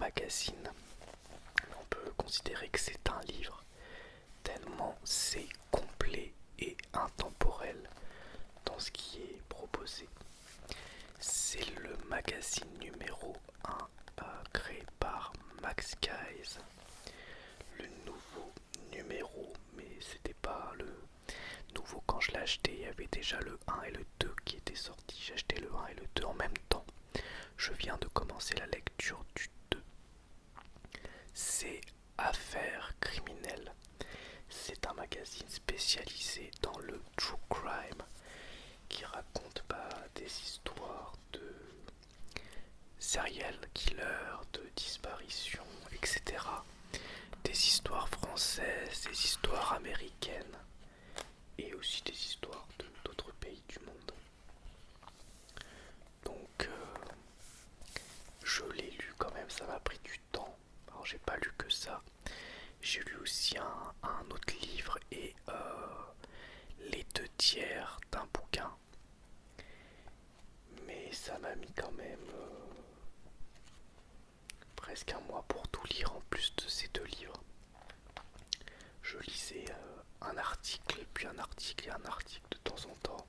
magazine. On peut considérer que c'est un livre, tellement c'est complet et intemporel dans ce qui est proposé. C'est le magazine numéro 1 créé par Max Guys. Le nouveau numéro, mais c'était pas le nouveau quand je l'ai acheté, il y avait déjà le 1 et le 2 qui étaient sortis. J'ai acheté le 1 et le 2 en même temps. Je viens de commencer la lecture du 2. C'est Affaires criminelles. C'est un magazine spécialisé dans le true crime qui raconte des histoires de serial killers, de disparitions, etc. Des histoires françaises, des histoires américaines et aussi des histoires d'autres pays du monde. Donc je l'ai lu quand même, ça m'a pris du temps. Alors j'ai pas lu que ça. J'ai lu aussi un autre livre et les 2 tiers d'un bouquin. Mais ça m'a mis quand même presque un mois pour tout lire en plus de ces 2 livres. Je lisais un article, puis un article et un article de temps en temps,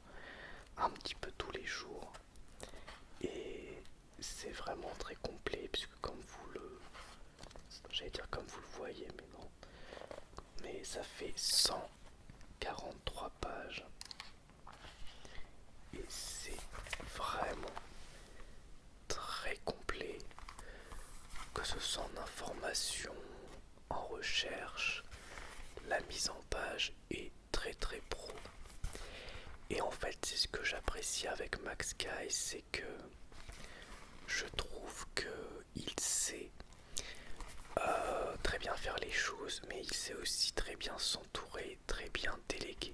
un petit peu tous les jours. Et c'est vraiment très complet puisque comme vous le voyez, mais non. Mais ça fait 143 pages. Et c'est vraiment très complet, que ce soit en information, en recherche, la mise en page est très très pro. Et en fait, c'est ce que j'apprécie avec Max Guy, c'est que je trouve qu'il sait très bien faire les choses, mais il sait aussi très bien s'entourer, très bien déléguer.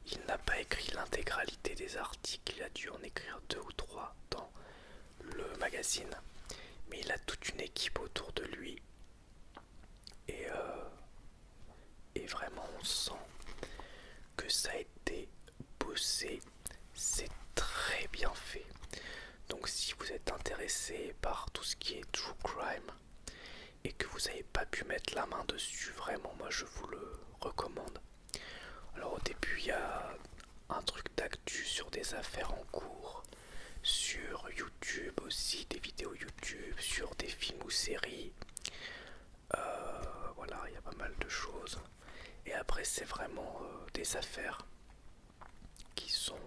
Il n'a pas écrit l'intégralité des articles, il a dû en écrire 2 ou 3 dans le magazine, mais il a toute une équipe autour de lui et vraiment on sent que ça a été bossé, c'est très bien fait. Donc si vous êtes intéressé par tout ce qui est true crime et que vous n'avez pas pu mettre la main dessus, vraiment moi je vous le recommande. Alors au début il y a un truc d'actu sur des affaires en cours, sur YouTube aussi, des vidéos YouTube, sur des films ou séries. Voilà, il y a pas mal de choses. Et après c'est vraiment des affaires qui sont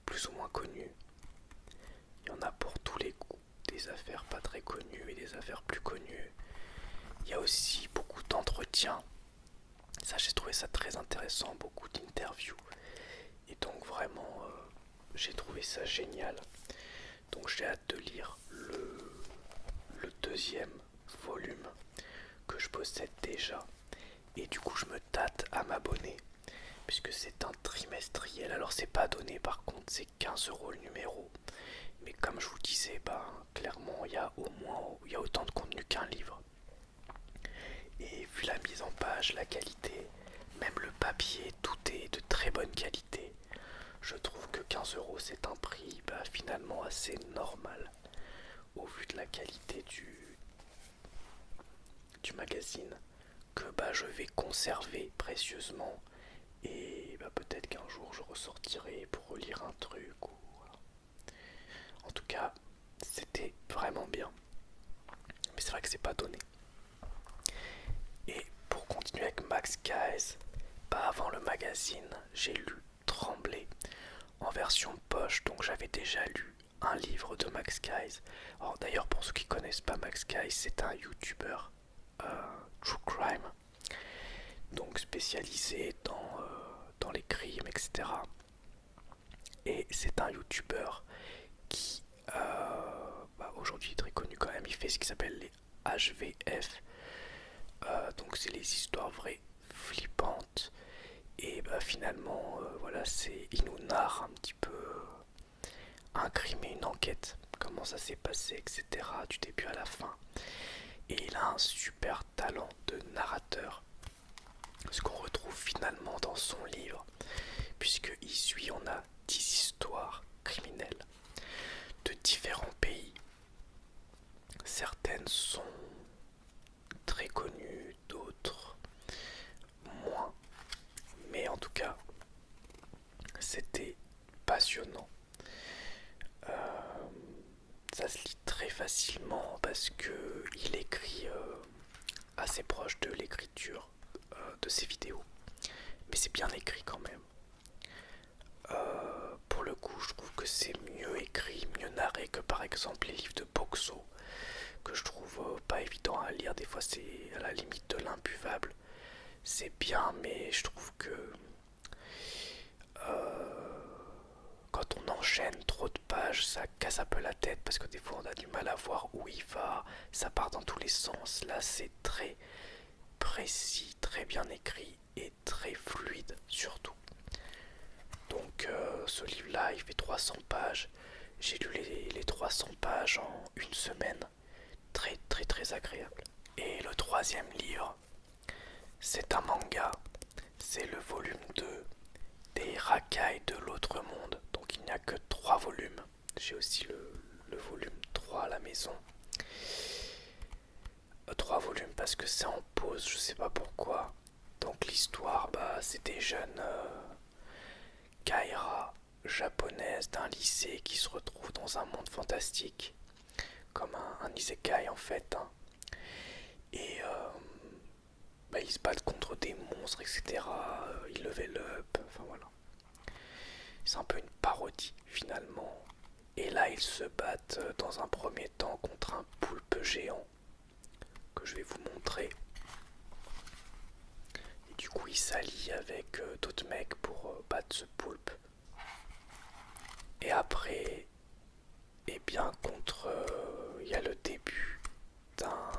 plus ou moins connues. Il y en a pour tous les goûts, des affaires pas très connues et des affaires plus connues. Il y a aussi beaucoup d'entretiens. Ça, j'ai trouvé ça très intéressant, beaucoup d'interviews. Et donc vraiment, j'ai trouvé ça génial. Donc j'ai hâte de lire le 2e volume que je possède déjà. Et du coup, je me tâte à m'abonner puisque c'est un trimestriel. Alors c'est pas donné par contre, c'est 15 € le numéro. Mais comme je vous disais, clairement il y a autant de contenu qu'un livre. Et vu la mise en page, la qualité, même le papier, tout est de très bonne qualité. Je trouve que 15 € c'est un prix finalement assez normal au vu de la qualité du magazine que je vais conserver précieusement et peut-être qu'un jour je ressortirai pour relire un truc ou voilà. En tout cas, c'était vraiment bien. Mais c'est vrai que c'est pas donné. Et pour continuer avec Max Guys, avant le magazine, j'ai lu Trembler en version poche, donc j'avais déjà lu un livre de Max Guys. Alors d'ailleurs, pour ceux qui connaissent pas Max Guys, c'est un YouTuber true crime, donc spécialisé dans les crimes, etc. Et c'est un YouTuber qui aujourd'hui est très connu quand même. Il fait ce qui s'appelle les HVF, donc c'est les histoires vraies flippantes. Et finalement, il nous narre un petit peu un crime et une enquête, comment ça s'est passé, etc. du début à la fin. Et il a un super talent de narrateur, ce qu'on retrouve finalement dans son livre, puisqu'il suit, on a 10 histoires criminelles de différents pays. Certaines ça se lit très facilement parce que il écrit assez proche de l'écriture de ses vidéos. Mais c'est bien écrit quand même. Pour le coup, je trouve que c'est mieux écrit, mieux narré que par exemple les livres de Boxo, que je trouve pas évident à lire. Des fois, c'est à la limite de l'imbuvable. C'est bien, mais je trouve que quand on enchaîne trop de pages, ça casse un peu la tête parce que des fois, on a du mal à voir où il va. Ça part dans tous les sens. Là, c'est très précis, très bien écrit et très fluide surtout. Donc ce livre-là, il fait 300 pages. J'ai lu les 300 pages en une semaine. Très très très agréable. Et le troisième livre, c'est un manga. C'est le volume 2 des Racailles de l'autre monde. Donc il n'y a que 3 volumes. J'ai aussi le volume 3 à la maison. 3 volumes parce que c'est en pause, je sais pas pourquoi. Donc l'histoire, c'est des jeunes Kaira japonaise d'un lycée qui se retrouve dans un monde fantastique, comme un isekai en fait. Hein. Et ils se battent contre des monstres, etc. Ils level up, enfin voilà. C'est un peu une parodie finalement. Et là, ils se battent dans un premier temps contre un poulpe géant que je vais vous montrer. Et du coup, ils s'allient avec d'autres mecs pour battre ce poulpe. Et après, eh bien, il y a le début d'un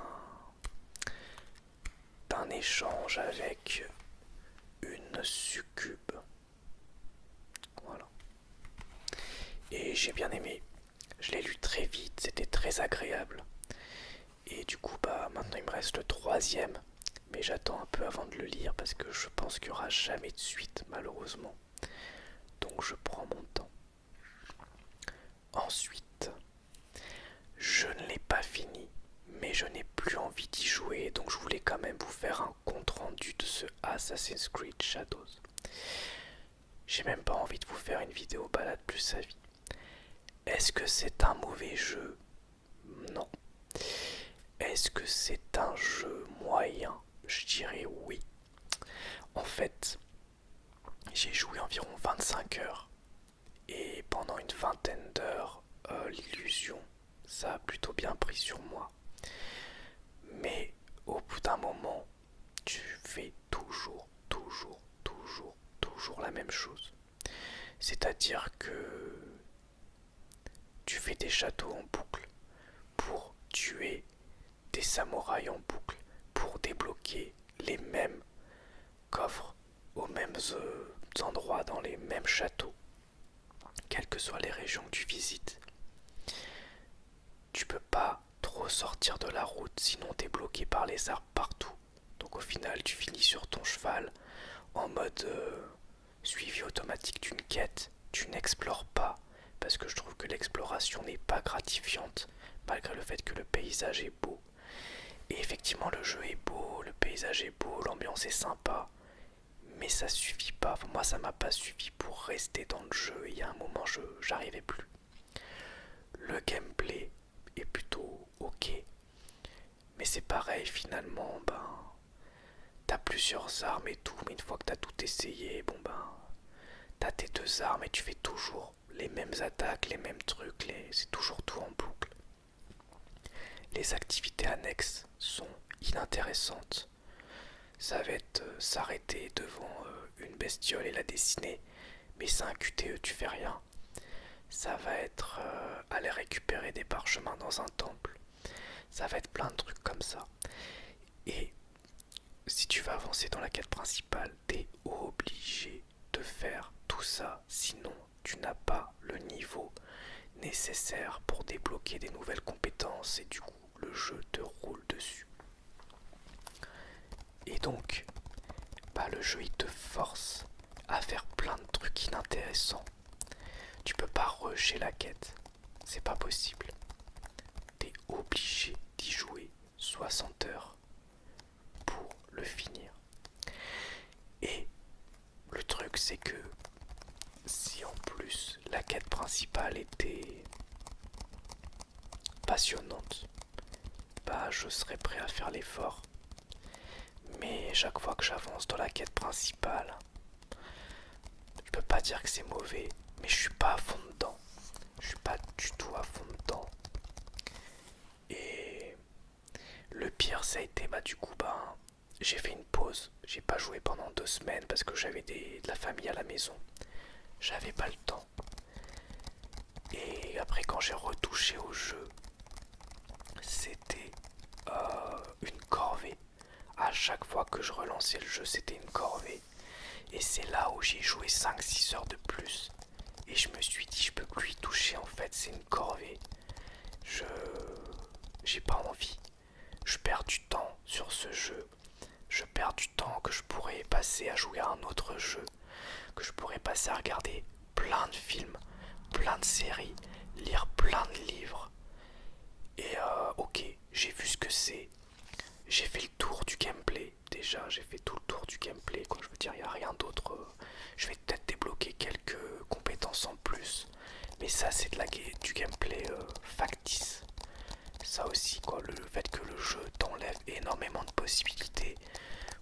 échange avec une succube. Voilà. Et j'ai bien aimé. Je l'ai lu très vite, c'était très agréable. Et du coup, maintenant il me reste le troisième. Mais j'attends un peu avant de le lire parce que je pense qu'il n'y aura jamais de suite, malheureusement. Donc je prends mon temps. Ensuite, je ne l'ai pas fini, mais je n'ai plus envie d'y jouer, donc je voulais quand même vous faire un compte rendu de ce Assassin's Creed Shadows. J'ai même pas envie de vous faire une vidéo balade plus à vie. Est-ce que c'est un mauvais jeu? Non. Est-ce que c'est un jeu moyen? Je dirais oui. En fait, j'ai joué environ 25 heures. Et pendant une vingtaine d'heures, l'illusion, ça a plutôt bien pris sur moi. Mais au bout d'un moment, tu fais toujours la même chose. C'est-à-dire que tu fais des châteaux en boucle pour tuer des samouraïs en boucle, pour débloquer les mêmes coffres aux mêmes endroits dans les mêmes châteaux, quelles que soient les régions que tu visites. Tu peux pas trop sortir de la route, sinon t'es bloqué par les arbres partout. Donc au final, tu finis sur ton cheval en mode suivi automatique d'une quête. Tu n'explores pas parce que je trouve que l'exploration n'est pas gratifiante malgré le fait que le paysage est beau. Et effectivement, le jeu est beau, le paysage est beau, l'ambiance est sympa, mais ça suffit pas. Enfin, moi, ça m'a pas suffi pour rester dans le jeu. Il y a un moment, j'arrivais plus. Le gameplay est plutôt ok, mais c'est pareil finalement. T'as plusieurs armes et tout, mais une fois que t'as tout essayé, t'as tes 2 armes et tu fais toujours les mêmes attaques, les mêmes trucs, c'est toujours tout en boucle. Les activités annexes sont inintéressantes. Ça va être s'arrêter devant une bestiole et la dessiner, mais c'est un QTE, tu fais rien. Ça va être aller récupérer des parchemins dans un temple. Ça va être plein de trucs comme ça. Et si tu vas avancer dans la quête principale, t'es obligé de faire tout ça, sinon tu n'as pas le niveau nécessaire pour débloquer des nouvelles compétences et du coup le jeu te roule dessus. Et donc, le jeu il te force à faire plein de trucs inintéressants. Tu peux pas rusher la quête, c'est pas possible. T'es obligé d'y jouer 60 heures pour le finir. Et le truc c'est que si en plus la quête principale était passionnante, bah je serais prêt à faire l'effort. Mais chaque fois que j'avance dans la quête principale, je peux pas dire que c'est mauvais, mais je suis pas à fond dedans. Je suis pas du tout à fond dedans. Et le pire ça a été du coup j'ai fait une pause. J'ai pas joué pendant 2 semaines parce que j'avais de la famille à la maison. J'avais pas le temps. Et après quand j'ai retouché au jeu, c'était une corvée. À chaque fois que je relançais le jeu, c'était une corvée. Et c'est là où j'ai joué 5-6 heures de plus. Et je me suis dit, je peux plus y toucher en fait, c'est une corvée. Je. J'ai pas envie. Je perds du temps sur ce jeu. Je perds du temps que je pourrais passer à jouer à un autre jeu. Que je pourrais passer à regarder plein de films, plein de séries, lire plein de livres. Et ok, j'ai vu ce que c'est. J'ai fait le tour du gameplay. Déjà, j'ai fait tout le tour du gameplay. Quoi. Je veux dire, il n'y a rien d'autre. Je vais peut-être débloquer quelques compétences en plus. Mais ça, c'est du gameplay factice. Ça aussi, quoi. Le fait que le jeu t'enlève énormément de possibilités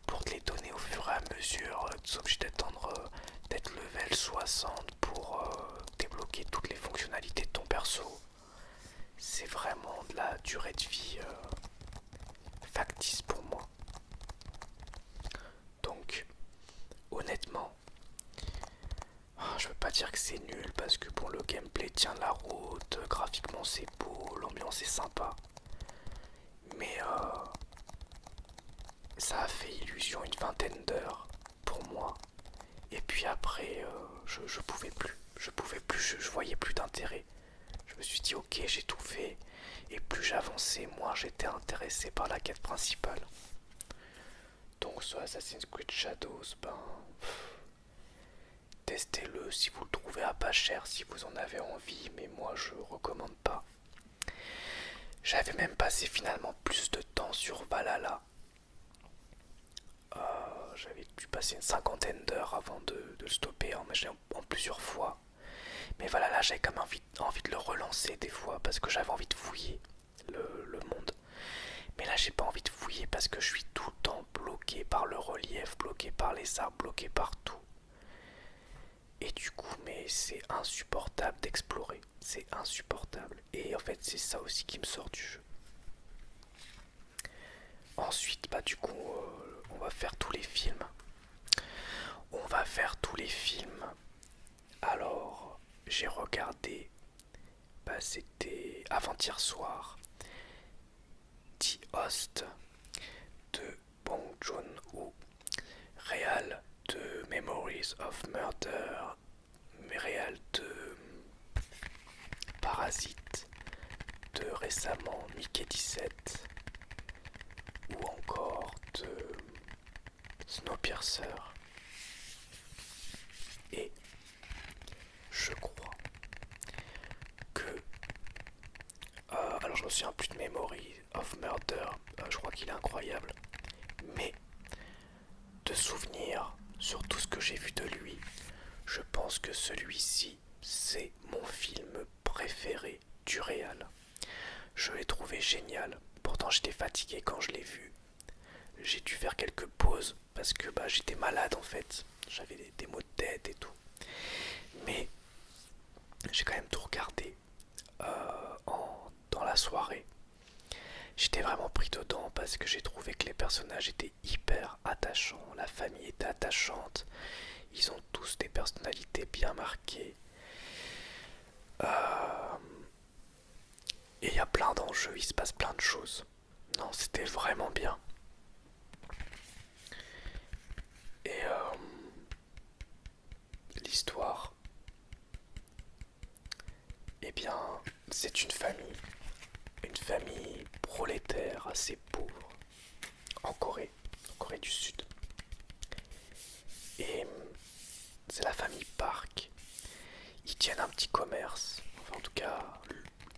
pour te les donner au fur et à mesure. Tu es obligé d'attendre d'être level 60 pour débloquer toutes les fonctionnalités de ton perso. C'est vraiment de la durée de vie factice pour moi. Donc, honnêtement, je veux pas dire que c'est nul parce que bon, le gameplay tient la route, graphiquement c'est beau, l'ambiance est sympa. Mais ça a fait illusion une vingtaine d'heures pour moi. Et puis après, je pouvais plus. Je pouvais plus, je voyais plus d'intérêt. Je me suis dit ok, j'ai tout fait. Et plus j'avançais, moins j'étais intéressé par la quête principale. Donc sur Assassin's Creed Shadows, testez-le si vous le trouvez à pas cher, si vous en avez envie, mais moi je recommande pas. J'avais même passé finalement plus de temps sur Valhalla. J'avais dû passer une cinquantaine d'heures avant de le stopper en plusieurs fois. Mais Valhalla, j'avais quand même envie de le relancer des fois parce que j'avais envie de fouiller le monde. Mais là, j'ai pas envie de fouiller parce que je suis tout le temps bloqué par le relief, bloqué par les arbres, bloqué par tout. Et du coup, mais c'est insupportable d'explorer. C'est insupportable. Et en fait, c'est ça aussi qui me sort du jeu. Ensuite, du coup, on va faire tous les films. On va faire tous les films. Alors, j'ai regardé, c'était avant-hier soir, The Host de Bong Joon-ho, réal de Memories of Murder, réal de Parasite, de récemment Mickey 17, ou encore de Snowpiercer. Et je crois que alors je me souviens plus de Memory of Murder, je crois qu'il est incroyable, mais de souvenir sur tout ce que j'ai vu de lui, je pense que celui-ci c'est mon film préféré du réal. Je l'ai trouvé génial, pourtant j'étais fatigué quand je l'ai vu. J'ai dû faire quelques pauses parce que j'étais malade en fait, j'avais des maux de tête et tout. Mais j'ai quand même tout regardé dans la soirée. J'étais vraiment pris dedans parce que j'ai trouvé que les personnages étaient hyper attachants, la famille était attachante, ils ont tous des personnalités bien marquées. Et il y a plein d'enjeux, il se passe plein de choses. Non, c'était vraiment bien. Et l'histoire, eh bien, c'est une famille prolétaire assez pauvre en Corée du Sud. Et c'est la famille Park. Ils tiennent un petit commerce, enfin en tout cas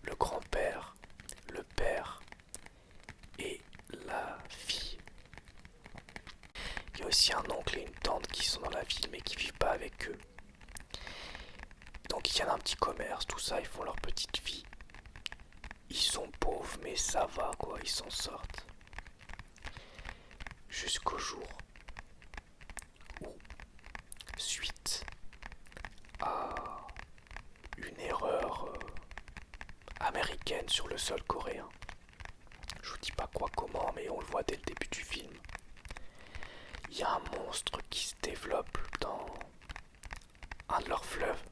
le grand-père, le père et la fille. Il y a aussi un oncle et une tante qui sont dans la ville mais qui vivent pas avec eux. Donc ils tiennent un petit commerce, tout ça, ils font leur petite vie. ils sont pauvres, mais ça va quoi, ils s'en sortent. Jusqu'au jour où, suite à une erreur américaine sur le sol coréen, je vous dis pas quoi comment, mais on le voit dès le début du film, il y a un monstre qui se développe dans un de leurs fleuves,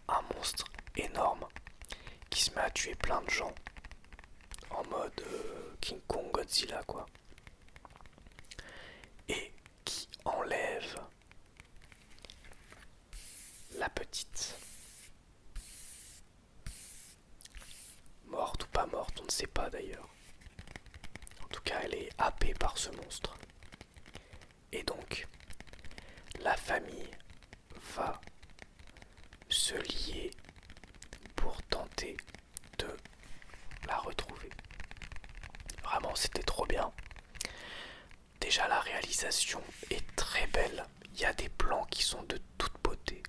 un monstre énorme qui se met à tuer plein de gens en mode King Kong Godzilla quoi, et qui enlève la petite. Morte ou pas morte, on ne sait pas d'ailleurs. En tout cas, elle est happée par ce monstre. Et donc, la famille va se lier pour tenter de la retrouver. Vraiment, c'était trop bien. Déjà, la réalisation est très belle. Il y a des plans qui sont de toute beauté.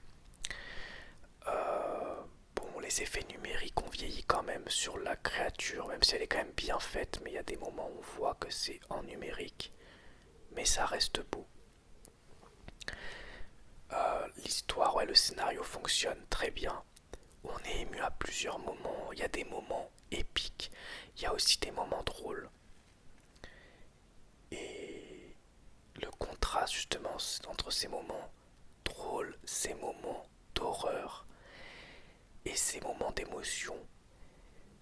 Bon, les effets numériques ont vieilli quand même sur la créature, même si elle est quand même bien faite, mais il y a des moments où on voit que c'est en numérique, mais ça reste beau. L'histoire, ouais, le scénario fonctionne très bien. On est ému à plusieurs moments, il y a des moments épiques, il y a aussi des moments drôles. Et le contraste justement entre ces moments drôles, ces moments d'horreur et ces moments d'émotion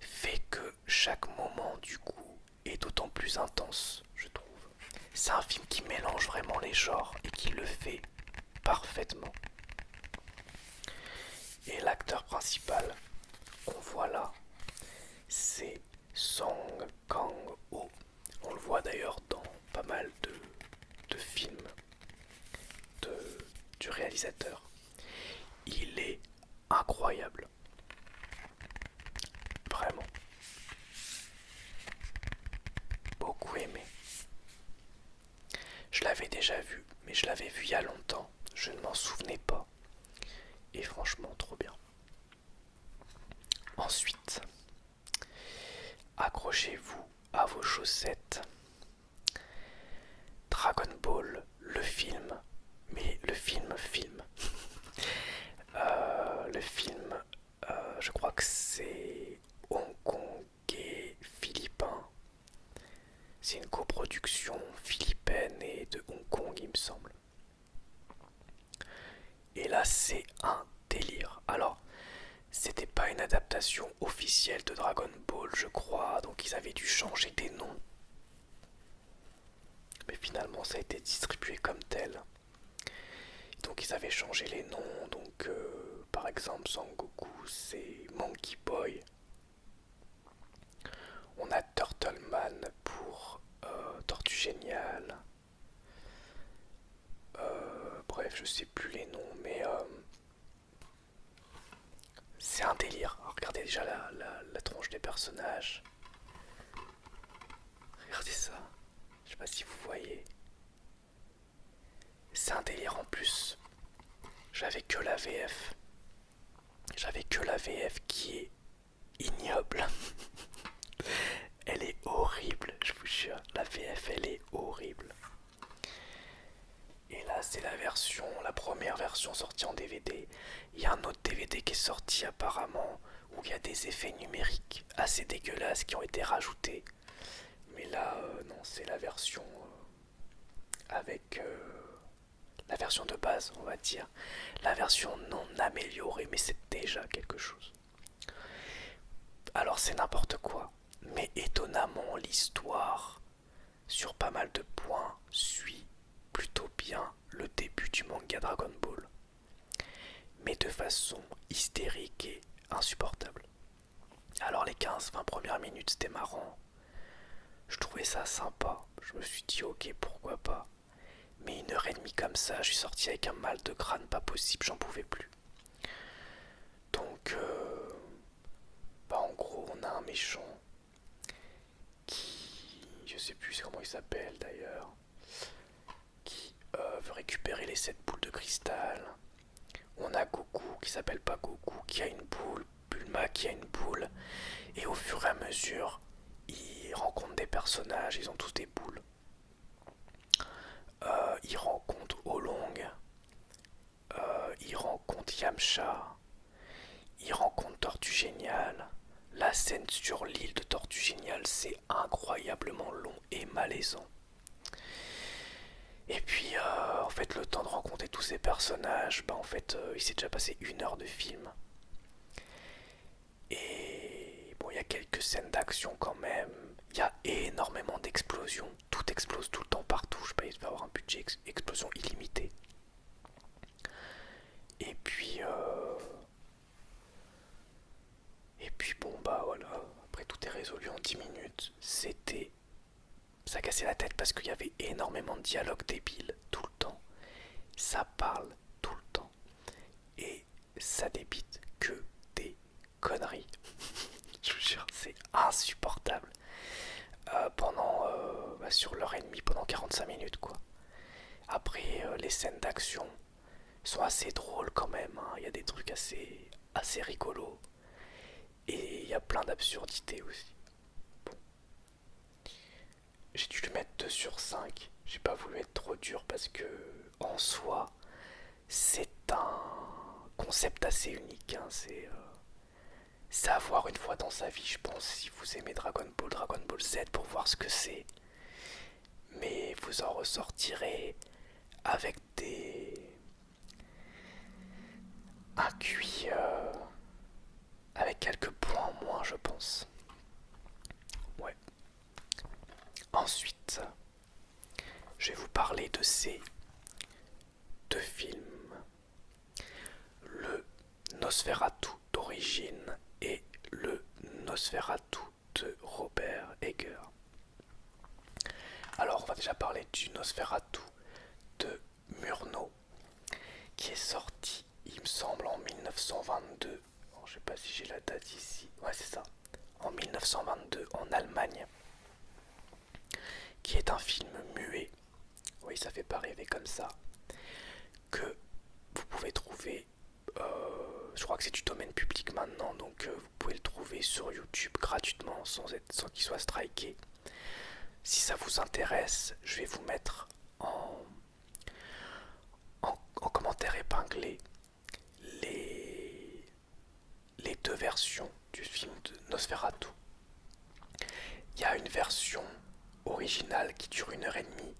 fait que chaque moment du coup est d'autant plus intense, je trouve. C'est un film qui mélange vraiment les genres et qui le fait parfaitement. Et l'acteur principal qu'on voit là, c'est Song Kang-ho. On le voit d'ailleurs dans pas mal de films du réalisateur. Il est incroyable. Vraiment. Beaucoup aimé. Je l'avais déjà vu, mais je l'avais vu il y a longtemps. Je ne m'en souvenais pas. Et franchement, trop bien. Ensuite, accrochez-vous à vos chaussettes. Dragon Ball, le film, mais le film. Le film, je crois que c'est hongkongais philippin. C'est une coproduction philippine et de Hong Kong, il me semble. Et là, c'est un délire. Alors, c'était pas une adaptation officielle de Dragon Ball, je crois, donc ils avaient dû changer des noms. Mais finalement, ça a été distribué comme tel. Donc ils avaient changé les noms, donc par exemple Sangoku c'est Monkey Boy. On a Turtleman pour Tortue Géniale. Bref, je sais plus les noms, mais c'est un délire. Alors, regardez déjà la tronche des personnages. Regardez ça. Je sais pas si vous voyez. C'est un délire en plus. J'avais que la VF. J'avais que la VF qui est ignoble. Elle est horrible, je vous jure. La VF, elle est horrible. Et là, c'est la première version sortie en DVD. Il y a un autre DVD qui est sorti apparemment où il y a des effets numériques assez dégueulasses qui ont été rajoutés. Mais là, non, c'est la version avec la version de base, on va dire. La version non améliorée, mais c'est déjà quelque chose. Alors c'est n'importe quoi, mais étonnamment l'histoire, sur pas mal de points, suit plutôt bien le début du manga Dragon Ball, mais de façon hystérique et insupportable. Alors les 15-20 premières minutes c'était marrant, je trouvais ça sympa, je me suis dit ok pourquoi pas, mais 1 heure et demie comme ça, je suis sorti avec un mal de crâne pas possible, j'en pouvais plus. Donc bah en gros on a un méchant qui, je sais plus comment il s'appelle d'ailleurs, qui veut récupérer les 7 boules de cristal. On a Goku qui s'appelle pas Goku, qui a une boule, Bulma qui a une boule, Et au fur et à mesure, ils rencontrent des personnages, ils ont tous des boules. Ils rencontrent Olong, ils rencontrent Yamcha, ils rencontrent Tortue Géniale. La scène sur l'île de Tortue Géniale, c'est incroyablement long et malaisant. Et puis, en fait, le temps de rencontrer tous ces personnages, bah en fait, il s'est déjà passé 1 heure de film. Et bon, il y a quelques scènes d'action quand même. Il y a énormément d'explosions. Tout explose tout le temps partout. Je sais pas, il va avoir un budget explosion illimité. Et puis, bon, bah voilà. Après, tout est résolu en 10 minutes. Ça cassait la tête parce qu'il y avait énormément de dialogues débiles tout le temps. Ça parle tout le temps. Et ça débite que des conneries. Je vous jure, c'est insupportable. Sur l'heure et demie, pendant 45 minutes, quoi. Après, les scènes d'action sont assez drôles quand même. Hein. Il y a des trucs assez rigolos. Et il y a plein d'absurdités aussi. Bon. J'ai dû lui mettre 2 sur 5. J'ai pas voulu être trop dur parce que, en soi, c'est un concept assez unique. Hein. C'est à voir une fois dans sa vie, je pense, si vous aimez Dragon Ball Z pour voir ce que c'est. Mais vous en ressortirez avec un QI avec quelques points en moins, je pense. Ouais. Ensuite, je vais vous parler de ces 2 films. Le Nosferatu d'origine et le Nosferatu de Robert Egger. Alors, on va déjà parler du Nosferatu de Murnau, qui est sorti, il me semble, en 1922. Bon, je sais pas si j'ai la date ici. Ouais, c'est ça. En 1922, en Allemagne. Qui est un film muet. Oui, ça fait pas rêver comme ça. Que vous pouvez trouver. Je crois que c'est du domaine public maintenant, donc vous pouvez le trouver sur YouTube gratuitement sans qu'il soit striké. Si ça vous intéresse, je vais vous mettre en commentaire épinglé les 2 versions du film de Nosferatu. Il y a une version originale qui dure 1 heure et demie,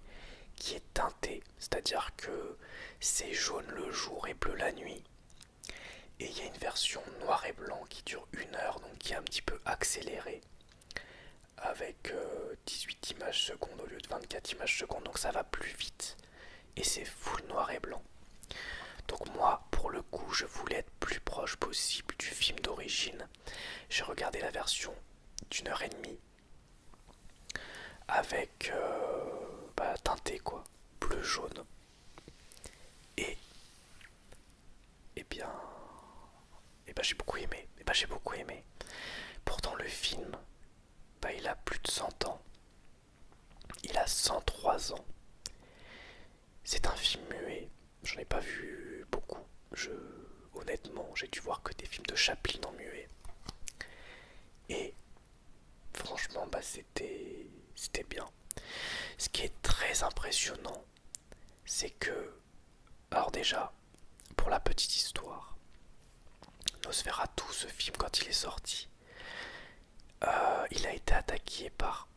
qui est teintée, c'est-à-dire que c'est jaune le jour et bleu la nuit. Et il y a une version noir et blanc qui dure 1 heure, donc qui est un petit peu accélérée, avec 18 images secondes au lieu de 24 images secondes, donc ça va plus vite. Et c'est full noir et blanc. Donc moi, pour le coup, je voulais être plus proche possible du film d'origine. J'ai regardé la version d'1 heure et demie avec teinté quoi, bleu jaune. Et et bien j'ai beaucoup aimé. J'ai beaucoup aimé. Pourtant le film, il a plus de 100 ans. Il a 103 ans. C'est un film muet. J'en ai pas vu beaucoup. Honnêtement, j'ai dû voir que des films de Chaplin en muet. Et franchement, c'était bien. Ce qui est très impressionnant, c'est que, alors déjà, pour la petite histoire, Nosferatu, ce film, quand il est sorti, il a été attaqué pour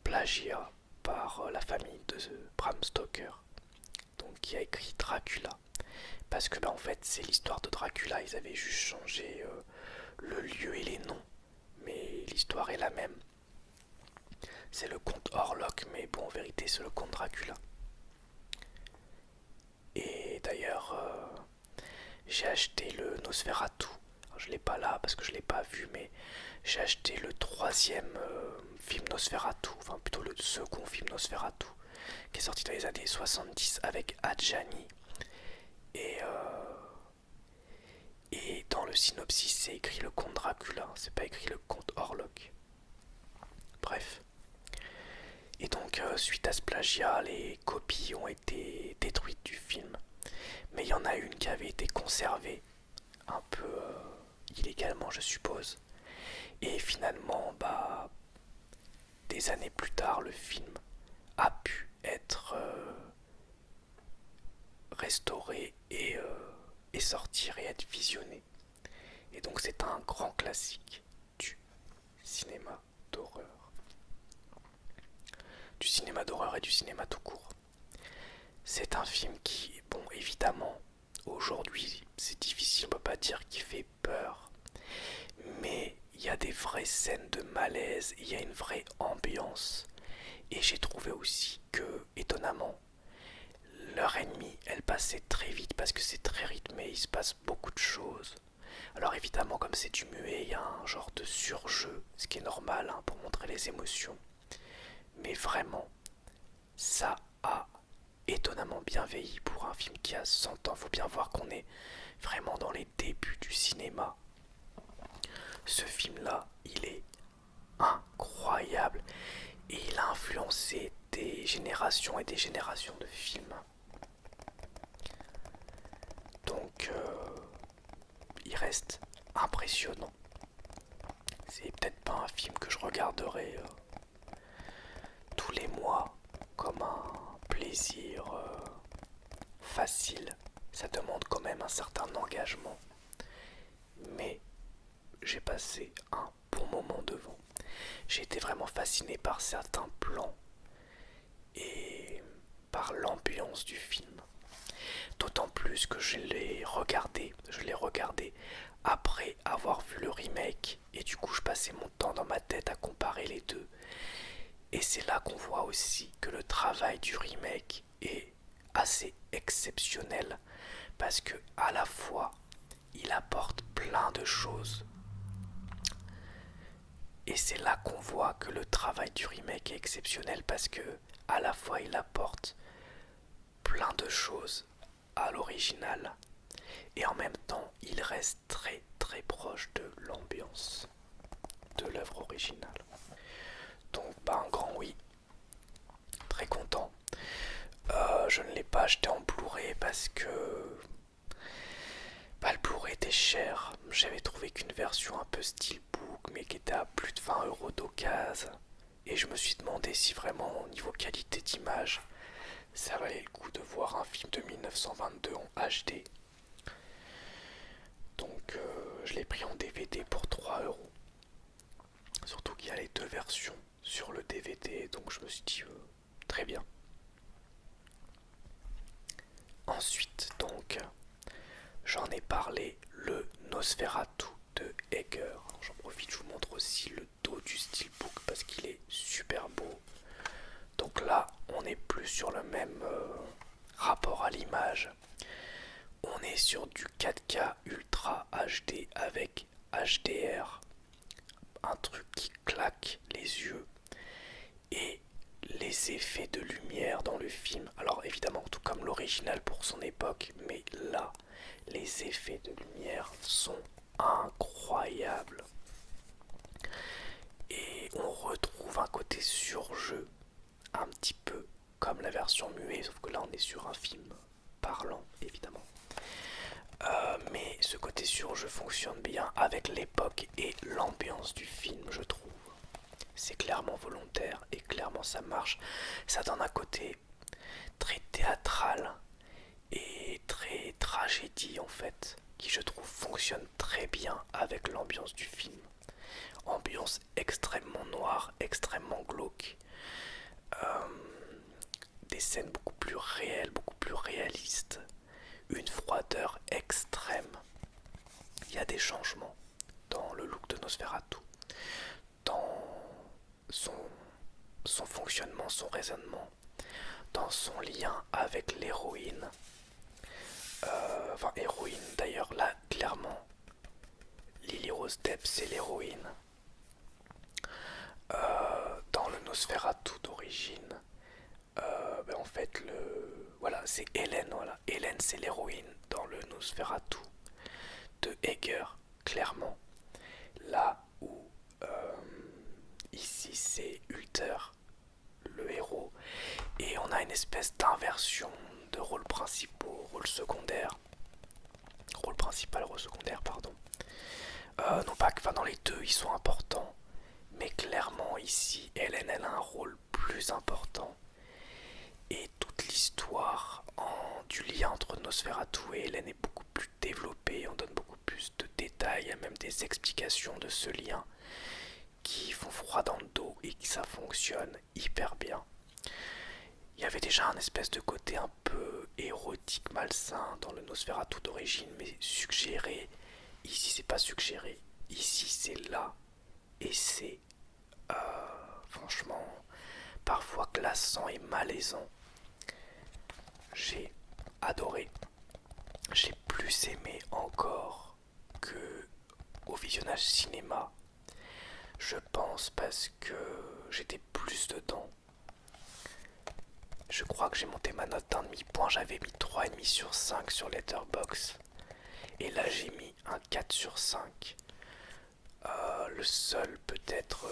plagiat par la famille de Bram Stoker, donc qui a écrit Dracula. Parce que en fait c'est l'histoire de Dracula, ils avaient juste changé le lieu et les noms, mais l'histoire est la même. C'est le comte Orlok, mais bon en vérité c'est le comte Dracula. Et d'ailleurs j'ai acheté le Nosferatu. Alors, je l'ai pas là parce que je l'ai pas vu, mais j'ai acheté le 3e film Nosferatu, enfin plutôt le 2nd film Nosferatu, qui est sorti dans les années 70 avec Adjani. Et dans le synopsis, c'est écrit le comte Dracula, c'est pas écrit le comte Orlok. Bref. Et donc, suite à ce plagiat, les copies ont été détruites du film. Mais il y en a une qui avait été conservée, un peu illégalement, je suppose. Et finalement, des années plus tard, le film a pu être restauré et sortir et être visionné. Et donc c'est un grand classique du cinéma d'horreur. Du cinéma d'horreur et du cinéma tout court. C'est un film qui, bon, évidemment, aujourd'hui, c'est difficile, on peut pas dire qu'il fait peur. Mais il y a des vraies scènes de malaise, il y a une vraie ambiance. Et j'ai trouvé aussi que, étonnamment, l'heure et demie, elle passait très vite parce que c'est très rythmé, il se passe beaucoup de choses. Alors évidemment, comme c'est du muet, il y a un genre de surjeu, ce qui est normal hein, pour montrer les émotions. Mais vraiment, ça a étonnamment bien vieilli pour un film qui a 100 ans. Faut bien voir qu'on est vraiment dans les débuts du cinéma. Ce film-là, il est incroyable et il a influencé des générations et des générations de films. Donc, il reste impressionnant. C'est peut-être pas un film que je regarderai tous les mois comme un plaisir facile. Ça demande quand même un certain engagement. Mais j'ai passé un bon moment devant. J'ai été vraiment fasciné par certains plans et par l'ambiance du film. D'autant plus que je l'ai regardé après avoir vu le remake et du coup je passais mon temps dans ma tête à comparer les deux. Et c'est là qu'on voit aussi que le travail du remake est assez exceptionnel parce que à la fois il apporte plein de choses et c'est là qu'on voit que le travail du remake est exceptionnel parce que à la fois il apporte plein de choses à l'original et en même temps il reste très très proche de l'ambiance de l'œuvre originale. Donc un grand oui, très content. Je ne l'ai pas acheté en Blu-ray parce que le Blu-ray était cher. J'avais trouvé qu'une version un peu steelbook mais qui était à plus de 20 € d'occasion. Et je me suis demandé si vraiment au niveau qualité d'image ça valait le coup de voir un film de 1922 en HD. Donc je l'ai pris en DVD pour 3 €. Surtout qu'il y a les deux versions sur le DVD, donc je me suis dit très bien. Ensuite donc, j'en ai parlé, le Nosferatu de Egger. J'en profite, je vous montre aussi le dos du steelbook parce qu'il est super beau. Donc là, on n'est plus sur le même rapport à l'image. On est sur du 4K Ultra HD avec HDR. Un truc qui claque les yeux. Et les effets de lumière dans le film, alors évidemment tout comme l'original pour son époque, mais là, les effets de lumière sont incroyables. Et on retrouve un côté surjeu, un petit peu comme la version muet, sauf que là on est sur un film parlant, évidemment. Mais ce côté surjeu fonctionne bien avec l'époque et l'ambiance du film, je trouve. C'est clairement volontaire et clairement ça marche. Ça donne un côté très théâtral et très tragédie en fait, qui je trouve fonctionne très bien avec l'ambiance du film. Ambiance extrêmement noire, extrêmement glauque. Des scènes beaucoup plus réelles, beaucoup plus réalistes. Une froideur extrême. Il y a des changements dans le look de Nosferatu, dans son fonctionnement, son raisonnement, dans son lien avec l'héroïne. Enfin, héroïne d'ailleurs, là, clairement, Lily Rose Depp, c'est l'héroïne. Dans le Nosferatu d'origine, en fait, voilà, c'est Hélène, voilà. Hélène, c'est l'héroïne dans le Nosferatu de Egger, clairement. Là où ici c'est Ulter, le héros, et on a une espèce d'inversion de rôles principaux, rôles secondaires. Rôle principal, rôle secondaire, pardon. Non pas que, enfin, dans les deux ils sont importants, mais clairement ici Hélène elle a un rôle plus important et toute l'histoire du lien entre Nosferatu et Hélène est beaucoup plus développée, on donne beaucoup plus de détails, il y a même des explications de ce lien qui font froid dans le dos et que ça fonctionne hyper bien. Il y avait déjà un espèce de côté un peu érotique, malsain dans le Nosferatu d'origine, mais suggéré. Ici, c'est pas suggéré. Ici, c'est là. Et c'est franchement parfois glaçant et malaisant. J'ai adoré. J'ai plus aimé encore que au visionnage cinéma. Je pense parce que j'étais plus dedans. Je crois que j'ai monté ma note d'un demi-point, j'avais mis 3,5 sur 5 sur Letterboxd. Et là j'ai mis un 4 sur 5. Le seul peut-être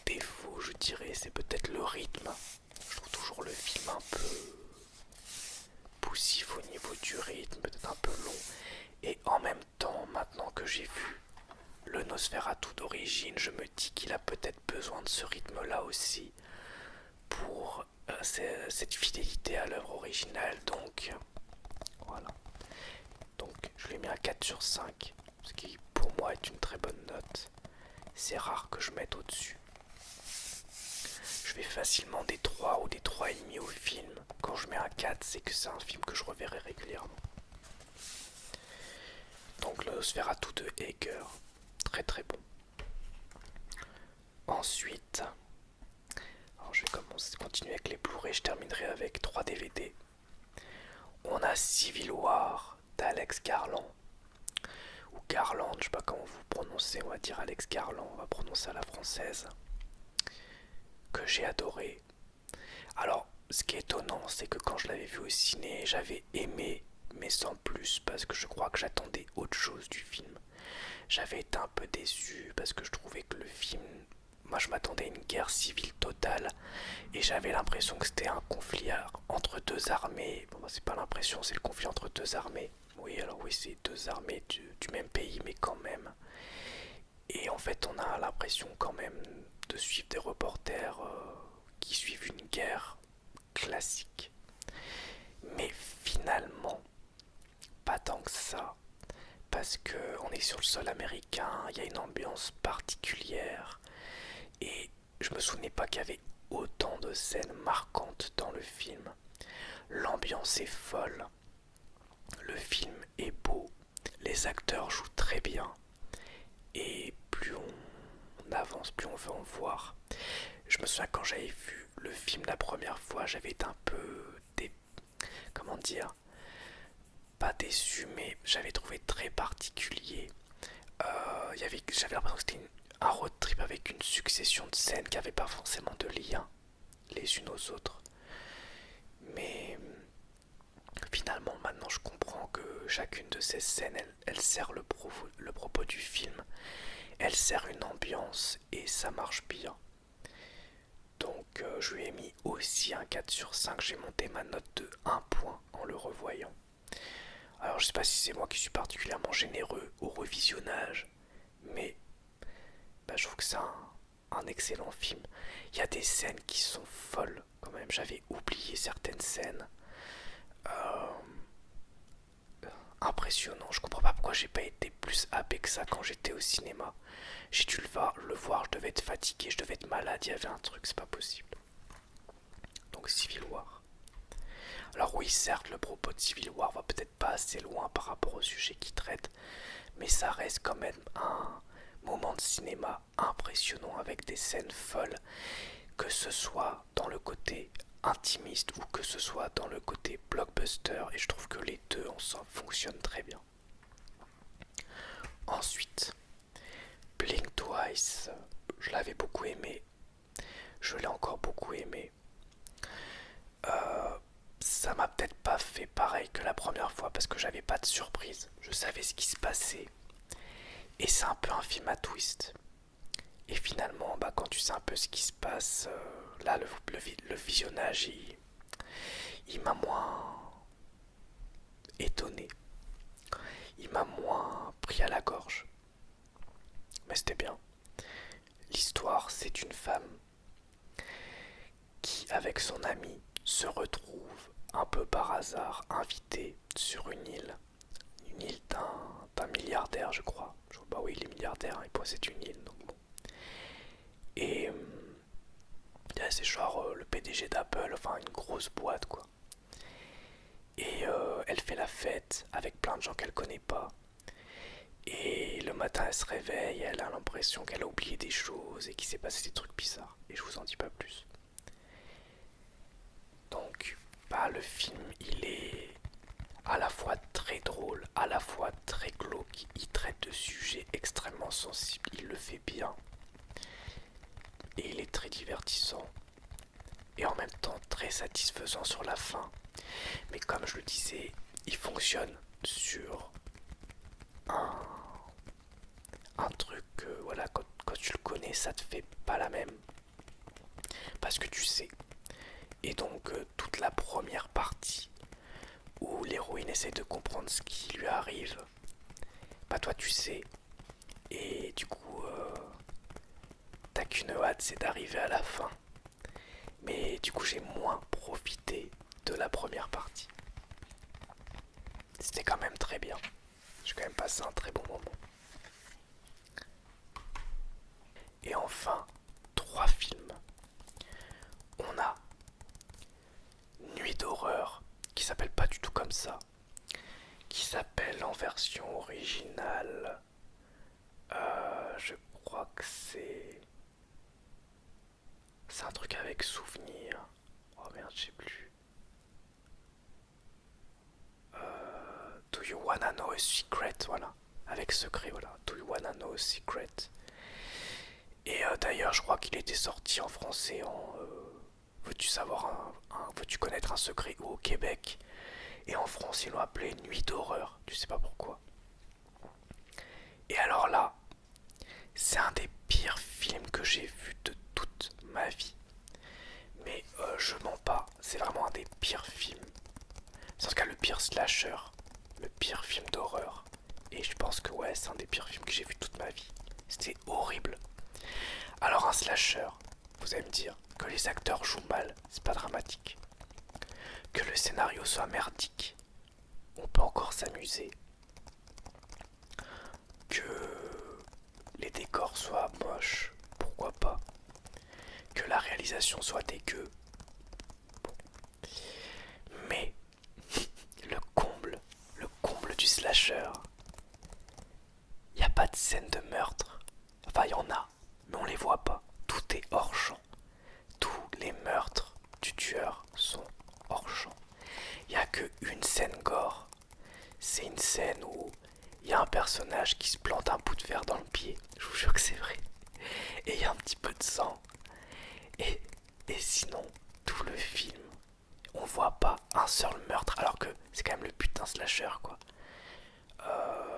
défaut, je dirais, c'est peut-être le rythme. Je trouve toujours le film un peu poussif au niveau du rythme, peut-être un peu long. Et en même temps, maintenant que j'ai vu le Nosferatu d'origine, je me dis qu'il a peut-être besoin de ce rythme-là aussi pour cette fidélité à l'œuvre originale. Donc voilà. Donc je lui ai mis un 4 sur 5, ce qui pour moi est une très bonne note. C'est rare que je mette au-dessus. Je fais facilement des 3 ou des 3,5 au film. Quand je mets un 4, c'est que c'est un film que je reverrai régulièrement. Donc le Nosferatu de Egger, très très bon. Ensuite, alors je vais continuer avec les Blu-ray, je terminerai avec 3 DVD. On a Civil War d'Alex Garland, ou Garland, je sais pas comment vous prononcez, on va dire Alex Garland, on va prononcer à la française, que j'ai adoré. Alors, ce qui est étonnant, c'est que quand je l'avais vu au ciné, j'avais aimé, mais sans plus, parce que je crois que j'attendais autre chose du film. J'avais été un peu déçu, parce que je trouvais que le film, moi je m'attendais à une guerre civile totale, et j'avais l'impression que c'était un conflit entre deux armées. Bon, c'est pas l'impression, c'est le conflit entre deux armées. Oui, alors oui, c'est deux armées du même pays, mais quand même. Et en fait, on a l'impression quand même de suivre des reporters qui suivent une guerre classique. Mais finalement, pas tant que ça. Parce qu'on est sur le sol américain, il y a une ambiance particulière. Et je me souvenais pas qu'il y avait autant de scènes marquantes dans le film. L'ambiance est folle. Le film est beau. Les acteurs jouent très bien. Et plus on avance, plus on veut en voir. Je me souviens quand j'avais vu le film la première fois, j'avais été un peu comment dire, pas déçu, mais j'avais trouvé très particulier. J'avais l'impression que c'était un road trip avec une succession de scènes qui n'avaient pas forcément de lien les unes aux autres. Mais finalement, maintenant, je comprends que chacune de ces scènes, elle sert le propos du film. Elle sert une ambiance et ça marche bien. Donc je lui ai mis aussi un 4 sur 5, j'ai monté ma note de 1 point en le revoyant. Alors je sais pas si c'est moi qui suis particulièrement généreux au revisionnage, mais je trouve que c'est un excellent film. Il y a des scènes qui sont folles quand même, j'avais oublié certaines scènes. Impressionnant, je comprends pas pourquoi j'ai pas été plus happé que ça quand j'étais au cinéma. J'ai dû le voir, je devais être fatigué, je devais être malade, il y avait un truc, c'est pas possible. Donc Civil War. Alors oui, certes, le propos de Civil War va peut-être pas assez loin par rapport au sujet qu'il traite, mais ça reste quand même un moment de cinéma impressionnant avec des scènes folles, que ce soit dans le côté intimiste ou que ce soit dans le côté blockbuster, et je trouve que les deux ensemble fonctionnent très bien. Ensuite, Blink Twice, je l'avais beaucoup aimé, je l'ai encore beaucoup aimé. Ça m'a peut-être pas fait pareil que la première fois parce que j'avais pas de surprise, je savais ce qui se passait. Et c'est un peu un film à twist. Et finalement, quand tu sais un peu ce qui se passe, là le visionnage il m'a moins étonné. Il m'a moins pris à la gorge. Mais c'était bien. L'histoire, c'est une femme qui, avec son ami, se retrouve un peu par hasard invitée sur une île d'un milliardaire, je crois. Bah oui, il est milliardaire, et possède une île, donc bon. Et c'est genre le PDG d'Apple, enfin une grosse boîte quoi. Et elle fait la fête avec plein de gens qu'elle connaît pas. Et le matin, elle se réveille, elle a l'impression qu'elle a oublié des choses et qu'il s'est passé des trucs bizarres. Et je vous en dis pas plus. Donc, bah, le film, il est à la fois très drôle, à la fois très glauque. Il traite de sujets extrêmement sensibles, il le fait bien. Et il est très divertissant. Et en même temps très satisfaisant sur la fin. Mais comme je le disais, il fonctionne sur un, un truc que voilà, quand tu le connais, ça te fait pas la même. Parce que tu sais. Et donc toute la première partie où l'héroïne essaie de comprendre ce qui lui arrive, bah toi tu sais. Et du coup, t'as qu'une hâte, c'est d'arriver à la fin. Mais du coup, j'ai moins profité de la première partie. C'était quand même très bien. J'ai quand même passé un très bon moment. Et enfin, 3 films. On a Nuit d'horreur, qui s'appelle pas du tout comme ça, qui s'appelle en version originale, je crois que c'est un truc avec souvenir. Oh merde, je sais plus. Do you wanna know a secret, voilà, avec secret, voilà. Do you wanna know a secret. Et d'ailleurs, je crois qu'il était sorti en français en veux-tu savoir veux-tu connaître un secret ou au Québec. Et en France, ils l'ont appelé Nuit d'horreur. Tu sais pas pourquoi. Et alors là, c'est un des pires films que j'ai vu de toute ma vie. Mais je mens pas, c'est vraiment un des pires films. C'est en tout cas le pire slasher, le pire film d'horreur. Et je pense que ouais, c'est un des pires films que j'ai vu toute ma vie. C'était horrible. Alors un slasher, vous allez me dire que les acteurs jouent mal, c'est pas dramatique. Que le scénario soit merdique, on peut encore s'amuser. Que les décors soient moches, pourquoi pas. Que la réalisation soit dégueu. Bon. Mais le comble du slasher, il n'y a pas de scène de meurtre. Enfin, il y en a, mais on les voit pas. Tout est hors champ. Tous les meurtres du tueur sont hors champ. Il n'y a qu'une scène gore. C'est une scène où il y a un personnage qui se plante un bout de verre dans le pied. Je vous jure que c'est vrai. Et il y a un petit peu de sang. Et, et sinon, tout le film, on voit pas un seul meurtre. Alors que c'est quand même le but d'un slasher, quoi.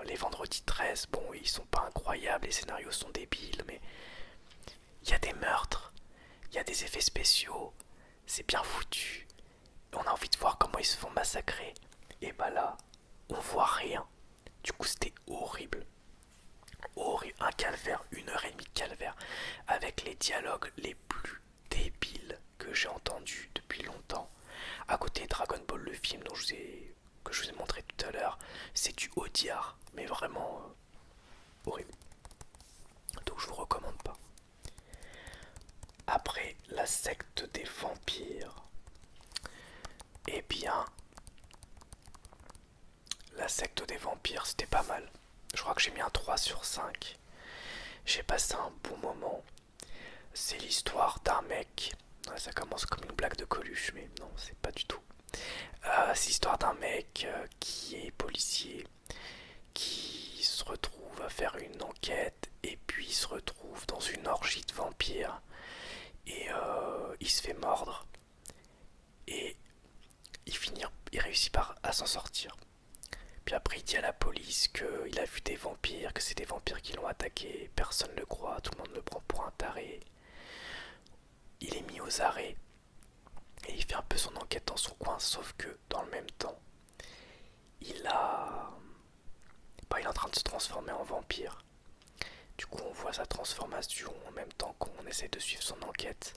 Les vendredis 13, bon, ils sont pas incroyables, les scénarios sont débiles, mais il y a des meurtres, il y a des effets spéciaux, c'est bien foutu. On a envie de voir comment ils se font massacrer. Et bah là, on voit rien. Du coup, c'était horrible. Horrible. Un calvaire, 1 heure et demie de calvaire, avec les dialogues les plus débiles que j'ai entendus depuis longtemps. À côté de Dragon Ball, le film que je vous ai montré tout à l'heure, c'est du Audiard, mais vraiment horrible. Donc je vous recommande pas. Après, la secte des vampires. Eh bien, la secte des vampires, c'était pas mal. Je crois que j'ai mis un 3 sur 5. J'ai passé un bon moment. C'est l'histoire d'un mec. Ouais, ça commence comme une blague de Coluche, mais non, c'est pas du tout. C'est l'histoire d'un mec qui est policier, qui se retrouve à faire une enquête, et puis il se retrouve dans une orgie de vampires, et il se fait mordre, et il réussit à s'en sortir. Puis après il dit à la police qu'il a vu des vampires, que c'est des vampires qui l'ont attaqué, personne ne le croit, tout le monde le prend pour un taré. Il est mis aux arrêts, et il fait un peu son enquête dans son coin, sauf que dans le même temps, il est en train de se transformer en vampire. Du coup, on voit sa transformation en même temps qu'on essaie de suivre son enquête.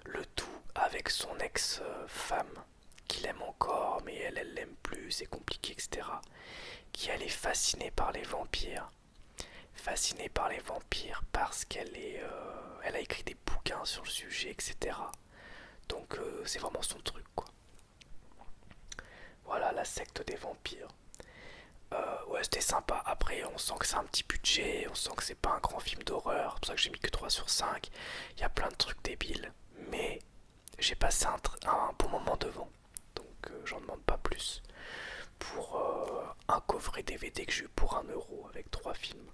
Le tout avec son ex-femme, qu'il aime encore, mais elle l'aime plus, c'est compliqué, etc. Qui elle est fascinée par les vampires. Fascinée par les vampires parce elle a écrit des bouquins sur le sujet, etc. Donc c'est vraiment son truc, quoi. Voilà, la secte des vampires. Ouais, c'était sympa. Après, on sent que c'est un petit budget, on sent que c'est pas un grand film d'horreur. C'est pour ça que j'ai mis que 3 sur 5. Il y a plein de trucs débiles. Mais j'ai passé un bon moment devant. Donc j'en demande pas plus. Pour un coffret DVD que j'ai eu pour 1 € avec 3 films.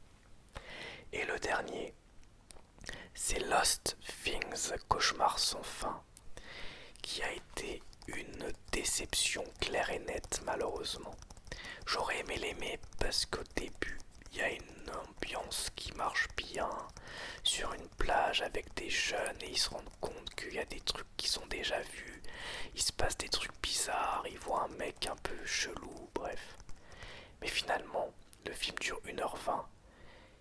Et le dernier, c'est Lost Things, Cauchemar sans fin, qui a été une déception claire et nette malheureusement. J'aurais aimé l'aimer parce qu'au début, il y a une ambiance qui marche bien sur une plage avec des jeunes et ils se rendent compte qu'il y a des trucs qui sont déjà vus. Il se passe des trucs bizarres, ils voient un mec un peu chelou, bref. Mais finalement, le film dure 1h20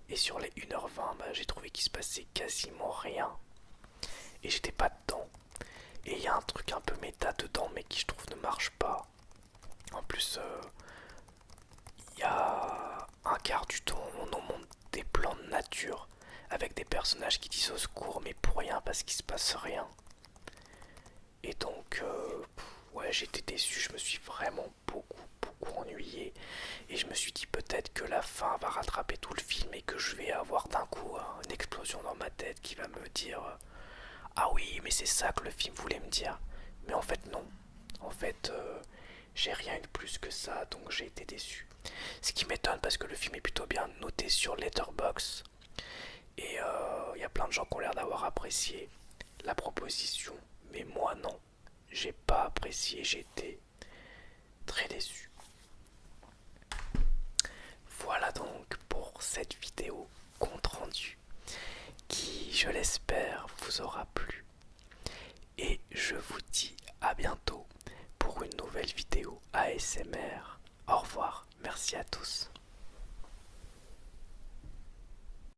et sur les 1h20, j'ai trouvé qu'il se passait quasiment rien et j'étais pas dedans. Et il y a un truc un peu méta dedans mais qui je trouve ne marche pas. En plus, il y a un quart du temps, on nous montre des plans de nature avec des personnages qui disent au secours, mais pour rien parce qu'il se passe rien. Et donc, ouais, j'étais déçu, je me suis vraiment beaucoup ennuyé. Et je me suis dit peut-être que la fin va rattraper tout le film et que je vais avoir d'un coup une explosion dans ma tête qui va me dire ah oui, mais c'est ça que le film voulait me dire. Mais en fait, non. En fait, j'ai rien eu de plus que ça, donc j'ai été déçu. Ce qui m'étonne parce que le film est plutôt bien noté sur Letterboxd. Et il y a plein de gens qui ont l'air d'avoir apprécié la proposition. Mais moi, non. J'ai pas apprécié, j'ai été très déçu. Voilà donc pour cette vidéo compte rendu qui, je l'espère, vous aura plu. Et je vous dis à bientôt pour une nouvelle vidéo ASMR. Au revoir, merci à tous.